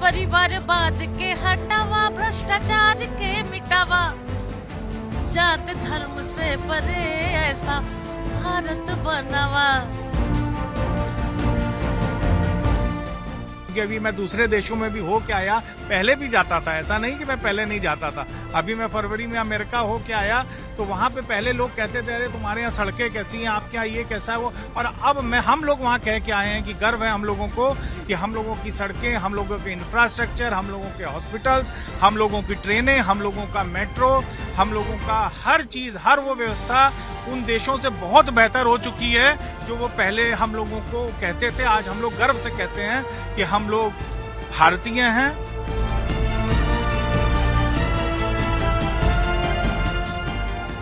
परिवारवाद के हटावा, भ्रष्टाचार के मिटावा, जात धर्म से परे ऐसा भारत बनावा। कि अभी मैं दूसरे देशों में भी हो के आया, पहले भी जाता था, ऐसा नहीं कि मैं पहले नहीं जाता था। अभी मैं फरवरी में अमेरिका हो के आया तो वहाँ पे पहले लोग कहते थे अरे तुम्हारे यहाँ सड़कें कैसी हैं, आपके यहाँ ये कैसा है वो, और अब हम लोग वहाँ कह के आए हैं कि गर्व है हम लोगों को कि हम लोगों की सड़कें, हम लोगों के इंफ्रास्ट्रक्चर, हम लोगों के हॉस्पिटल्स, हम लोगों की ट्रेनें, हम लोगों का मेट्रो, हम लोगों का हर चीज, हर वो व्यवस्था उन देशों से बहुत बेहतर हो चुकी है जो वो पहले हम लोगों को कहते थे। आज हम लोग गर्व से कहते हैं कि हम लोग भारतीय हैं।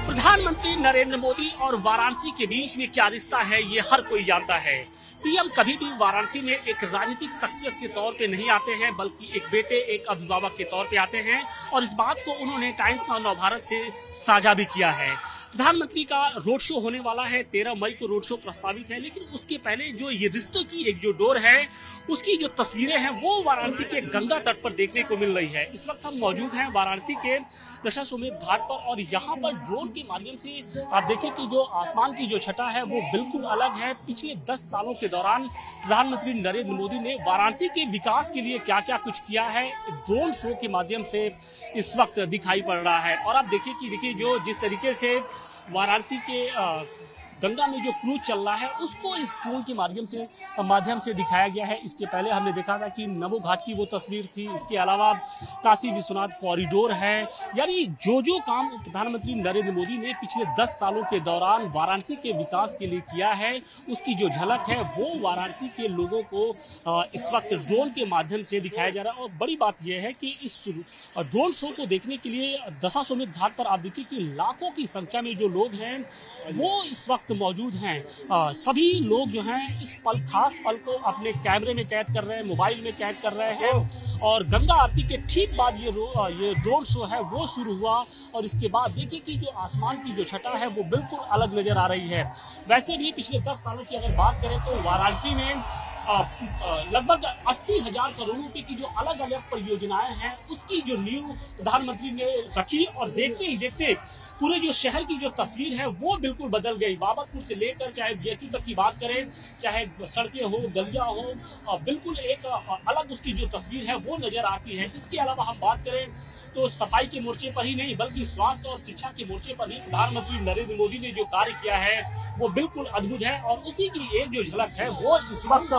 प्रधानमंत्री नरेंद्र मोदी और वाराणसी के बीच में क्या रिश्ता है ये हर कोई जानता है। पीएम कभी भी वाराणसी में एक राजनीतिक शख्सियत के तौर पे नहीं आते हैं, बल्कि एक बेटे, एक अभिभावक के तौर पे आते हैं, और इस बात को उन्होंने टाइम्स ऑफ नवभारत से साझा भी किया है। प्रधानमंत्री का रोड शो होने वाला है, 13 मई को रोड शो प्रस्तावित है, लेकिन उसके पहले जो ये रिश्तों की एक जो डोर है उसकी जो तस्वीरें हैं वो वाराणसी के गंगा तट पर देखने को मिल रही है। इस वक्त हम मौजूद हैं वाराणसी के दशाश्वमेध घाट पर, और यहाँ पर ड्रोन के माध्यम से आप देखिए कि जो आसमान की जो छटा है वो बिल्कुल अलग है। पिछले 10 सालों के दौरान प्रधानमंत्री नरेंद्र मोदी ने वाराणसी के विकास के लिए क्या क्या कुछ किया है, ड्रोन शो के माध्यम से इस वक्त दिखाई पड़ रहा है। और आप देखिए जो जिस तरीके से वाराणसी के गंगा में जो क्रूज चल रहा है उसको इस ड्रोन के माध्यम से दिखाया गया है। इसके पहले हमने देखा था कि नमो घाट की वो तस्वीर थी, इसके अलावा काशी विश्वनाथ कॉरिडोर है, यानी जो काम प्रधानमंत्री नरेंद्र मोदी ने पिछले 10 सालों के दौरान वाराणसी के विकास के लिए किया है उसकी जो झलक है वो वाराणसी के लोगों को इस वक्त ड्रोन के माध्यम से दिखाया जा रहा है। और बड़ी बात यह है कि इस ड्रोन शो को देखने के लिए दशाश्वमेध घाट पर आप देखिए कि लाखों की संख्या में जो लोग हैं वो इस वक्त मौजूद हैं। सभी लोग जो हैं इस खास पल को अपने कैमरे में कैद कर रहे हैं, मोबाइल में कैद कर रहे हैं, और गंगा आरती के ठीक बाद ये ड्रोन शो है वो शुरू हुआ। और इसके बाद देखिए कि जो आसमान की जो छटा है वो बिल्कुल अलग नजर आ रही है। वैसे भी पिछले 10 सालों की अगर बात करें तो वाराणसी में लगभग 80,000 करोड़ रुपए की जो अलग अलग परियोजनाएं हैं उसकी जो नींव प्रधानमंत्री ने रखी, और देखते ही देखते पूरे जो शहर की जो तस्वीर है वो बिल्कुल बदल गई। बाबतपुर से लेकर चाहे बीएचयू तक की बात करें, चाहे सड़कें हो, गलियां हो, बिल्कुल एक अलग उसकी जो तस्वीर है वो नजर आती है। इसके अलावा हम बात करें तो सफाई के मोर्चे पर ही नहीं बल्कि स्वास्थ्य और शिक्षा के मोर्चे पर भी प्रधानमंत्री नरेंद्र मोदी ने जो कार्य किया है वो बिल्कुल अद्भुत है। और उसी की एक जो झलक है वो इस वक्त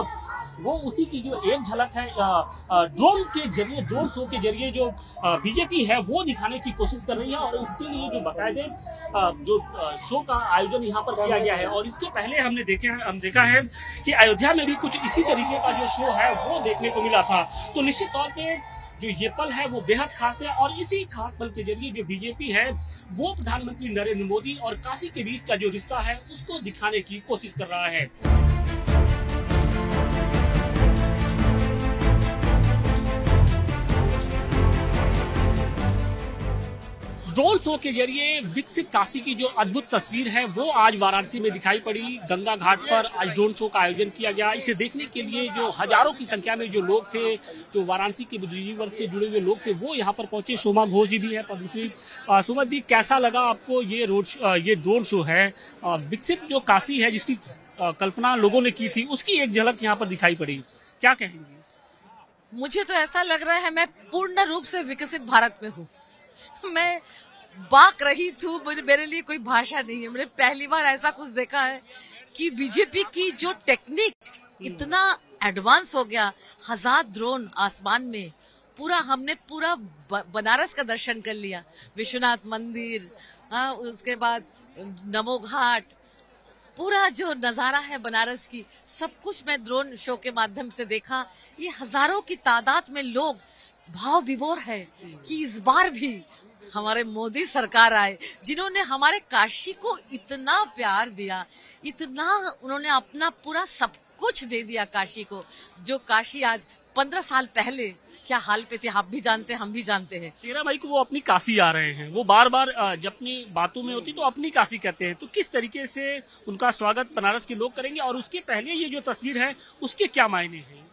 उसी की जो एक झलक है ड्रोन के जरिए, ड्रोन शो के जरिए जो बीजेपी है वो दिखाने की कोशिश कर रही है। और इसके लिए जो बाकायदे जो शो का आयोजन यहाँ पर किया गया है। और इसके पहले हम देखा है कि अयोध्या में भी कुछ इसी तरीके का जो शो है वो देखने को मिला था। तो निश्चित तौर पे जो ये पल है वो बेहद खास है, और इसी खास पल के जरिए जो बीजेपी है वो प्रधानमंत्री नरेंद्र मोदी और काशी के बीच का जो रिश्ता है उसको दिखाने की कोशिश कर रहा है। ड्रोन शो के जरिए विकसित काशी की जो अद्भुत तस्वीर है वो आज वाराणसी में दिखाई पड़ी। गंगा घाट पर आज ड्रोन शो का आयोजन किया गया। इसे देखने के लिए जो हजारों की संख्या में जो लोग थे, जो वाराणसी के बुद्धिजीवी वर्ग से जुड़े हुए लोग थे वो यहाँ पर पहुंचे। सोमा घोष जी भी है, पद्मश्री। सुमन जी, कैसा लगा आपको ये ड्रोन शो है? विकसित जो काशी है जिसकी कल्पना लोगों ने की थी उसकी एक झलक यहाँ पर दिखाई पड़ी, क्या कहेंगे? मुझे तो ऐसा लग रहा है मैं पूर्ण रूप से विकसित भारत में हूँ। मैं बाक रही थी, मेरे लिए कोई भाषा नहीं है। मैंने पहली बार ऐसा कुछ देखा है कि बीजेपी की जो टेक्निक इतना एडवांस हो गया। 1000 ड्रोन आसमान में, हमने पूरा बनारस का दर्शन कर लिया, विश्वनाथ मंदिर, उसके बाद नमो घाट, पूरा जो नजारा है बनारस की, सब कुछ मैं ड्रोन शो के माध्यम से देखा। ये हजारों की तादाद में लोग भाव विभोर है कि इस बार भी हमारे मोदी सरकार आए, जिन्होंने हमारे काशी को इतना प्यार दिया, इतना उन्होंने अपना पूरा सब कुछ दे दिया काशी को। जो काशी आज 15 साल पहले क्या हाल पे थे आप भी जानते हैं, हम भी जानते हैं। 13 मई को वो अपनी काशी आ रहे हैं, वो बार बार जब अपनी बातों में होती तो अपनी काशी कहते हैं। तो किस तरीके से उनका स्वागत बनारस के लोग करेंगे, और उसके पहले ये जो तस्वीर है उसके क्या मायने हैं?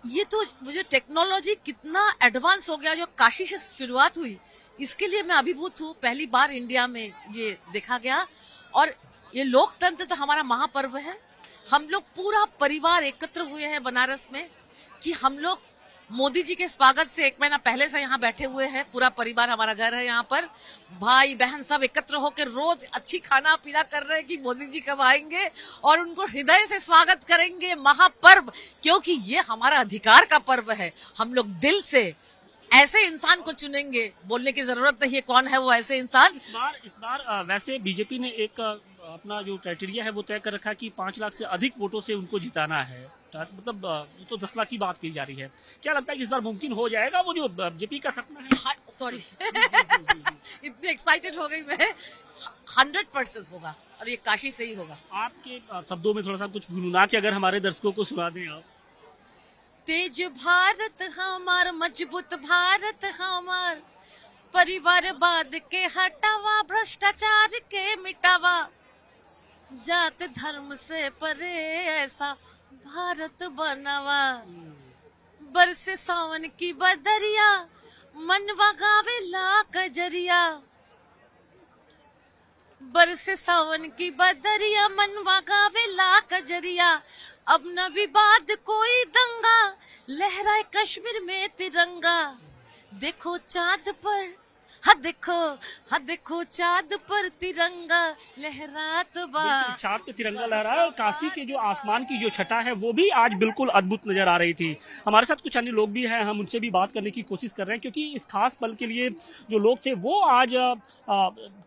ये तो मुझे टेक्नोलॉजी कितना एडवांस हो गया, जो काशी से शुरुआत हुई, इसके लिए मैं अभिभूत हूँ। पहली बार इंडिया में ये देखा गया। और ये लोकतंत्र तो हमारा महापर्व है। हम लोग पूरा परिवार एकत्र हुए हैं बनारस में, कि हम लोग मोदी जी के स्वागत से 1 महीना पहले से यहाँ बैठे हुए हैं। पूरा परिवार, हमारा घर है यहाँ पर, भाई बहन सब एकत्र होकर रोज अच्छी खाना पीना कर रहे हैं कि मोदी जी कब आएंगे और उनको हृदय से स्वागत करेंगे। महापर्व, क्योंकि ये हमारा अधिकार का पर्व है। हम लोग दिल से ऐसे इंसान को चुनेंगे, बोलने की जरूरत नहीं है कौन है वो ऐसे इंसान। इस बार वैसे बीजेपी ने एक अपना जो क्राइटेरिया है वो तय कर रखा कि 5 लाख से अधिक वोटों से उनको जिताना है। मतलब ये तो 10 लाख की बात की जा रही है। क्या लगता है कि इस बार मुमकिन हो जाएगा वो जो बीजेपी का सपना है? सॉरी इतनी एक्साइटेड हो गई मैं। 100% होगा, और ये काशी से ही होगा। आपके शब्दों में थोड़ा सा कुछ गुनगुना के अगर हमारे दर्शकों को सुना दें आप। तेज भारत हमार, मजबूत भारत हमार, परिवारवाद के हटावा, भ्रष्टाचार के मिटावा, जात धर्म से परे ऐसा भारत बनावा, बरसे सावन की बदरिया, मनवा गावे ला कजरिया, बरसे सावन की बदरिया, मनवा गावे ला कजरिया, अब न विवाद कोई दंगा, लहराए कश्मीर में तिरंगा, देखो चांद पर, हाँ देखो चांद पर तिरंगा लहरात बा। चांद पे तिरंगा लहरा है। और काशी के जो आसमान की जो छटा है वो भी आज बिल्कुल अद्भुत नजर आ रही थी। हमारे साथ कुछ अन्य लोग भी हैं, हम उनसे भी बात करने की कोशिश कर रहे हैं, क्योंकि इस खास पल के लिए जो लोग थे वो आज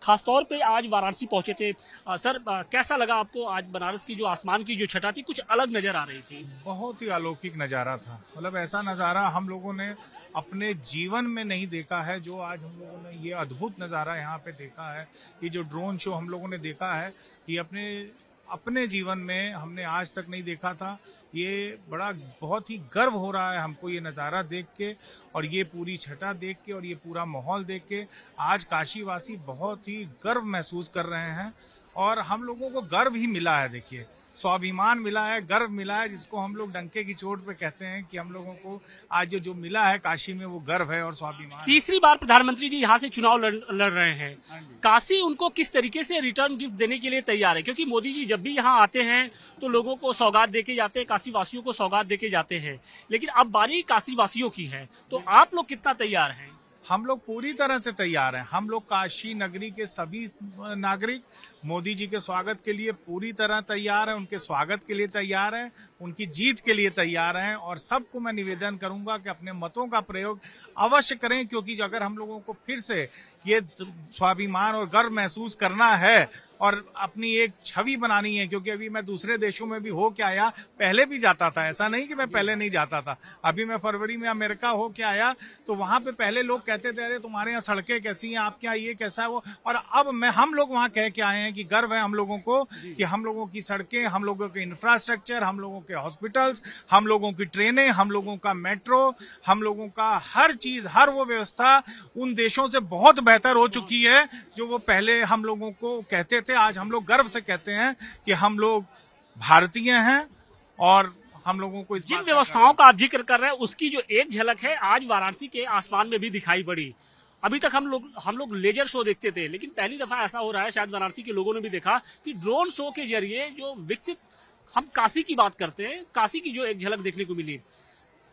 खासतौर पे आज वाराणसी पहुंचे थे। सर, कैसा लगा आपको? आज बनारस की जो आसमान की जो छटा थी कुछ अलग नजर आ रही थी। बहुत ही अलौकिक नजारा था। मतलब ऐसा नजारा हम लोगों ने अपने जीवन में नहीं देखा है, जो आज हम लोगों ने ये अद्भुत नजारा यहाँ पे देखा है। ये जो ड्रोन शो हम लोगों ने देखा है, ये अपने जीवन में हमने आज तक नहीं देखा था। ये बहुत ही गर्व हो रहा है हमको ये नज़ारा देख के, और ये पूरी छटा देख के, और ये पूरा माहौल देख के। आज काशीवासी बहुत ही गर्व महसूस कर रहे हैं, और हम लोगों को गर्व ही मिला है। देखिए, स्वाभिमान मिला है, गर्व मिला है, जिसको हम लोग डंके की चोट पे कहते हैं कि हम लोगों को आज जो मिला है काशी में, वो गर्व है और स्वाभिमान। तीसरी बार प्रधानमंत्री जी यहाँ से चुनाव लड़ रहे हैं। काशी उनको किस तरीके से रिटर्न गिफ्ट देने के लिए तैयार है? क्योंकि मोदी जी जब भी यहाँ आते हैं तो लोगों को सौगात देके जाते हैं, काशी वासियों को सौगात देके जाते हैं, लेकिन अब बारी काशी वासियों की है, तो आप लोग कितना तैयार हैं? हम लोग पूरी तरह से तैयार हैं। हम लोग काशी नगरी के सभी नागरिक मोदी जी के स्वागत के लिए पूरी तरह तैयार हैं, उनके स्वागत के लिए तैयार हैं, उनकी जीत के लिए तैयार हैं। और सबको मैं निवेदन करूंगा कि अपने मतों का प्रयोग अवश्य करें, क्योंकि अगर हम लोगों को फिर से ये स्वाभिमान और गर्व महसूस करना है और अपनी एक छवि बनानी है, क्योंकि अभी मैं दूसरे देशों में भी हो के आया, पहले भी जाता था, ऐसा नहीं कि मैं पहले नहीं जाता था। अभी मैं फरवरी में अमेरिका हो के आया, तो वहां पे पहले लोग कहते थे अरे तुम्हारे यहाँ सड़कें कैसी हैं, आपके यहाँ ये कैसा है वो, और अब हम लोग वहां कह के आए हैं कि गर्व है हम लोगों को कि हम लोगों की सड़कें, हम लोगों के इंफ्रास्ट्रक्चर, हम लोगों के हॉस्पिटल्स, हम लोगों की ट्रेनें, हम लोगों का मेट्रो, हम लोगों का हर चीज, हर वो व्यवस्था उन देशों से बहुत बेहतर हो चुकी है जो वो पहले हम लोगों को कहते थे। आज हम लोग गर्व से कहते हैं कि हम लोग भारतीय हैं, और हम लोगों को जिन व्यवस्थाओं का आप जिक्र कर रहे हैं उसकी जो एक झलक है आज वाराणसी के आसमान में भी दिखाई पड़ी। अभी तक हम लोग लेजर शो देखते थे, लेकिन पहली दफा ऐसा हो रहा है, शायद वाराणसी के लोगों ने भी देखा कि ड्रोन शो के जरिए जो विकसित, हम काशी की बात करते हैं, काशी की जो एक झलक देखने को मिली।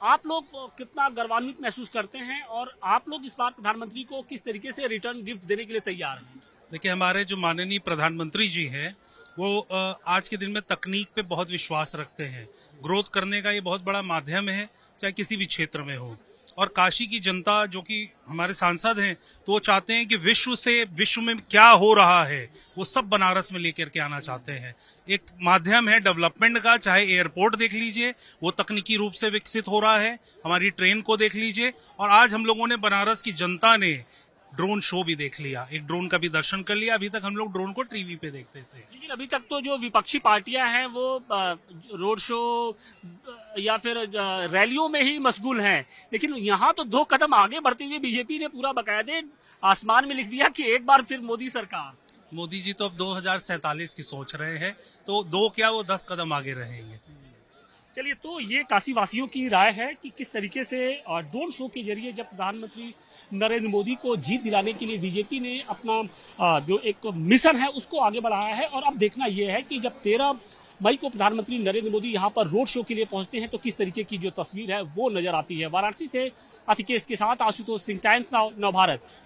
आप लोग कितना गर्वान्वित महसूस करते हैं, और आप लोग इस बार प्रधानमंत्री को किस तरीके से रिटर्न गिफ्ट देने के लिए तैयार हैं? देखिए, हमारे जो माननीय प्रधानमंत्री जी हैं वो आज के दिन में तकनीक पे बहुत विश्वास रखते हैं। ग्रोथ करने का ये बहुत बड़ा माध्यम है, चाहे किसी भी क्षेत्र में हो। और काशी की जनता जो कि हमारे सांसद हैं, तो वो चाहते हैं कि विश्व में क्या हो रहा है वो सब बनारस में लेकर के आना चाहते हैं। एक माध्यम है डेवलपमेंट का, चाहे एयरपोर्ट देख लीजिए, वो तकनीकी रूप से विकसित हो रहा है, हमारी ट्रेन को देख लीजिए, और आज हम लोगों ने बनारस की जनता ने ड्रोन शो भी देख लिया, एक ड्रोन का भी दर्शन कर लिया। अभी तक हम लोग ड्रोन को टीवी पे देखते थे, लेकिन अभी तक तो जो विपक्षी पार्टियां हैं वो रोड शो या फिर रैलियों में ही मशगूल हैं, लेकिन यहाँ तो 2 कदम आगे बढ़ते हुए बीजेपी ने पूरा बाकायदे आसमान में लिख दिया कि एक बार फिर मोदी सरकार। मोदी जी तो अब 2047 की सोच रहे हैं, तो 2 क्या वो 10 कदम आगे रहेंगे। चलिए, तो ये काशी वासियों की राय है कि किस तरीके से ड्रोन शो के जरिए जब प्रधानमंत्री नरेंद्र मोदी को जीत दिलाने के लिए बीजेपी ने अपना जो एक मिशन है उसको आगे बढ़ाया है। और अब देखना यह है कि जब 13 मई को प्रधानमंत्री नरेंद्र मोदी यहाँ पर रोड शो के लिए पहुंचते हैं तो किस तरीके की जो तस्वीर है वो नजर आती है। वाराणसी से अतिकेश के साथ आशुतोष सिंह, टाइम्स नाउ, नव भारत।